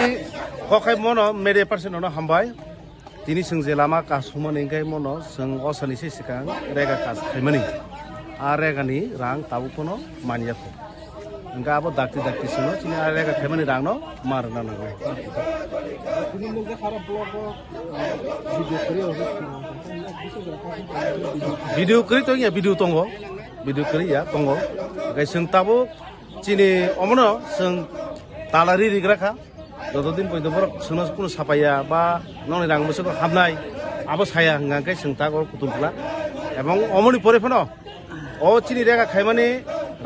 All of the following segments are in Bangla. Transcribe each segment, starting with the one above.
Kokai mono media person ono hambai. Tini sing jelama kasuma ningkai mono sing osani si sikang rega kas kaimani. Rega ni rang tabu kono mania ko. Enggak apa dakti sino sini rega kaimani rang no marna na. Video kiri to ya video tonggo. Video kiri ya tonggo. Gai sing tabu sini omono sing talari rigraka. যতদিন পর্যন্ত সোনা কোনো সাপাইয়া বা নন রাং বসে হাবনাই আবো সায়া হাঙ্গাকে সোংতা কুতুমফুলা এবং অমনি পরে ফেন ও চিনি রেগা খাইমানি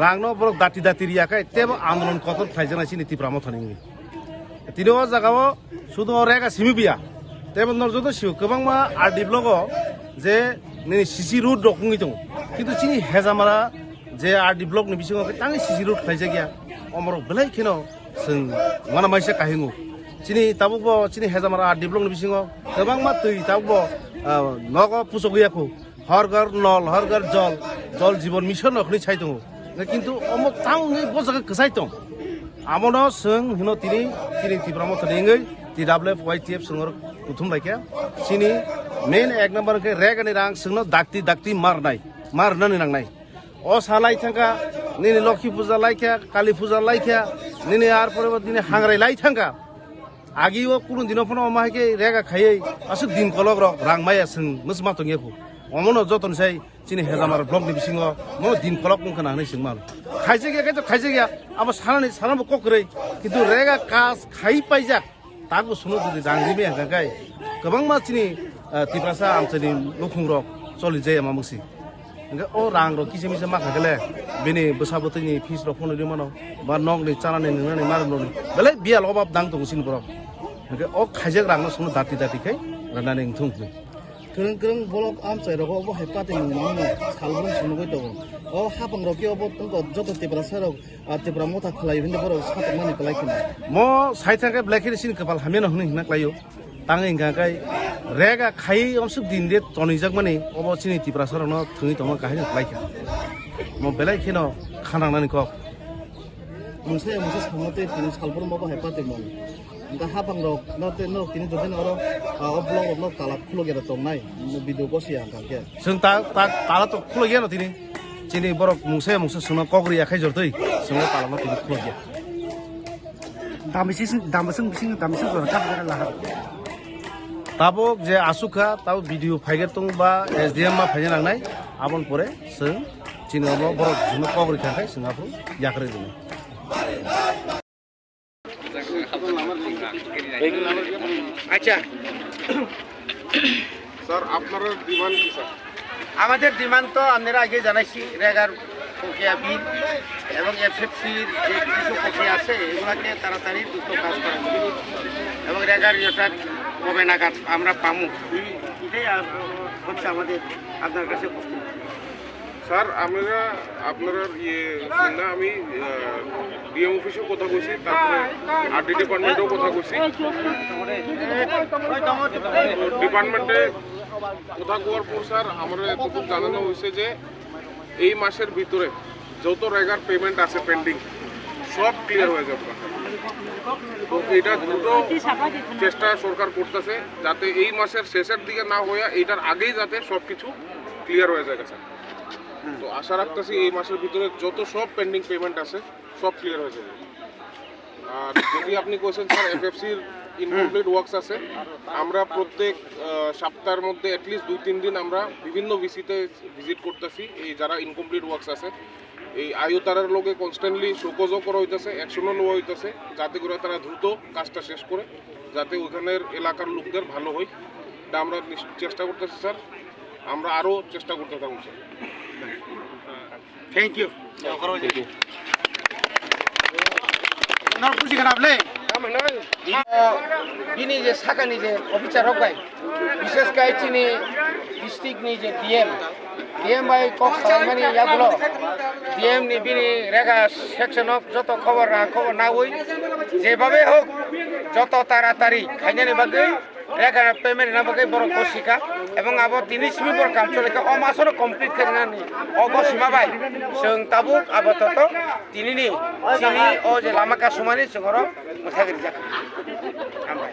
রাং ন বরক দাতি দাতি রিয়াকা তেব আন্দোলন কত খাইজানা চিনি তিপ্রাম থানিঙ্গি তিনো জায়গাও শুধু রেগা সিমিবিয়া তেব নরজত সিউ গোबां मा আর ডিপ্লগ যে নিনি সিসি রুট রকঙ্গি দं কিন্তু চিনি হেজামারা যে আর ডিপ্লগ নি বিসঙ্গ তাঙ্গি সিসি রুট খাইজা গিয়া অমরক বেলাই খেন जों mana maisa kahingu sini tabubo sini hezamara develop bisingo gobang ma tui tabubo nogo pusogiyaku hargar nol hargar jol জীবন মিশন নখনি ছাইতো কিন্তু অম তাউনি বজাকে কসাইতো আমনো जों হিনো তিনি তিব্রামো থনিঙ্গै TWF YTF সঙ্গর প্রথম লাইকা sini মেন এক নাম্বার কে রেগানি রাং जोंनो दाक्ति मारनानै नांनाय ও সালাই থাকা নিনি লক্ষ্মী পূজা লাইকা কালী পূজা লাইকা নিনি আর পরে দিনে হাংরাই লাই থাকা আগিও কোন দিন ফোন অমাহাকে রেগা খাইয়ে আসুক দিন কলক রাং মায়া সং মসমা তঙ্গেকু অমনো যতন সাই চিনি হেজামার ব্লক নি বিসিং মো দিন কলক মুখনা হানাই সং মাল খাইছে গিয়া আবার সারানো ককরে কিন্তু রেগা কাজ খাই পাইজা তাকবো শুনো যদি রাংরিমে হাঙ্গাকাই গোबां मा চিনি তিপ্রাসা আমচনি লুখুং রক চলি যায় আমা মুসি o rang ro kisi misa maka gele bini besabote ni fis ro phone ri mano ba nog ni chana ni ni mar lo ni bele bial obab dang tong sin bro o khajak rang no sunu dati kai rana ning thung ni kereng bolok am chai ro bo hai pate ni ni salbun sunu goi dogo o hapang ro ki obo tong joto tibra saro tibra mota khlai hinde boro sat mani klai kin mo sai thang ke black sin kapal hamen hni hna klayo tangai ingka kai rega khai omsuk din de tonijak mani obo chini tipra sar no thungi tong ka hai klaika mo belai khino khanang nani ko muse samote tin salbur mo bo hai pate mo ga hapang ro no te no tin joten oro oblong oblong talak khulo gera tong nai video ko sia ka ke sung tala to khulo ge no tini chini borok muse suna kokri akhai jortoi sunga tala no tini khulo ge damsing bising ro ka la tabok je asuka tabu video phaiger tung ba SDM ma phainya nangnai abon pore sung chini obo borok jino kokri khakai singapur yakre dine আচ্ছা স্যার আপনারা ডিমান্ড কি স্যার আমাদের ডিমান্ড তো আপনারা আগে জানাইছি রেগার প্রক্রিয়া বিল এবং এফএফসির যে কিছু প্রক্রিয়া আছে এগুলাকে তাড়াতাড়ি দ্রুত কাজ করা এবং রেগার যেটা কবে নাগাদ আমরা পামু এটাই হচ্ছে আমাদের আপনার কাছে স্যার আপনারা শুনলাম আমি ডিএম অফিসেও কথা কইছি তারপরে আরডি ডিপার্টমেন্টেও কথা কইছি ডিপার্টমেন্টে কথা কোয়ার পর স্যার আমরা এতটুকু জানানো হয়েছে যে এই মাসের ভিতরে যত রেগার পেমেন্ট আছে পেন্ডিং সব ক্লিয়ার হয়ে যাবে তো এটা দ্রুত চেষ্টা সরকার করতেছে যাতে এই মাসের শেষের দিকে না হয়ে এইটার আগেই যাতে সব কিছু ক্লিয়ার হয়ে যায় স্যার তো আশা রাখতেছি এই মাসের ভিতরে যত সব পেন্ডিং পেমেন্ট আছে সব ক্লিয়ার হয়ে যাবে আর যদি আপনি কোয়েশ্চেন স্যার এফএফসির ইনকমপ্লিট ওয়ার্কস আছে আমরা প্রত্যেক সপ্তাহের মধ্যে অ্যাটলিস্ট 2-3 দিন আমরা বিভিন্ন ভিসিতে ভিজিট করতেছি এই যারা ইনকমপ্লিট ওয়ার্কস আছে এই আয়ুতারার লোকে কনস্ট্যান্টলি শোকজও করা হইতেছে অ্যাকশনও নেওয়া হইতেছে যাতে করে তারা দ্রুত কাজটা শেষ করে যাতে ওখানের এলাকার লোকদের ভালো হয় এটা আমরা চেষ্টা করতেছি স্যার আমরা আরও চেষ্টা করতে থাকুন স্যার থ্যাংক ইউ খুশি খারাপলে बिनि जे साखानि जे अफिसार हगाय विशेष गाय चिनि डिस्ट्रिक्टनि जे डीएम बाय कक्स खालामनानै याबुलो डीएम नि बिनि रेगा सेक्शन अफ जत खबर ना होई जेभाबे होक जत तारातारि खायनानि बागै regar payment na bagai borok kosika ebong abo tini simi bor kam choleka o masoro complete kerinani ogo sima bai seng tabuk abo toto tini ni sini o je lama kasumani sengoro musagir jak ambai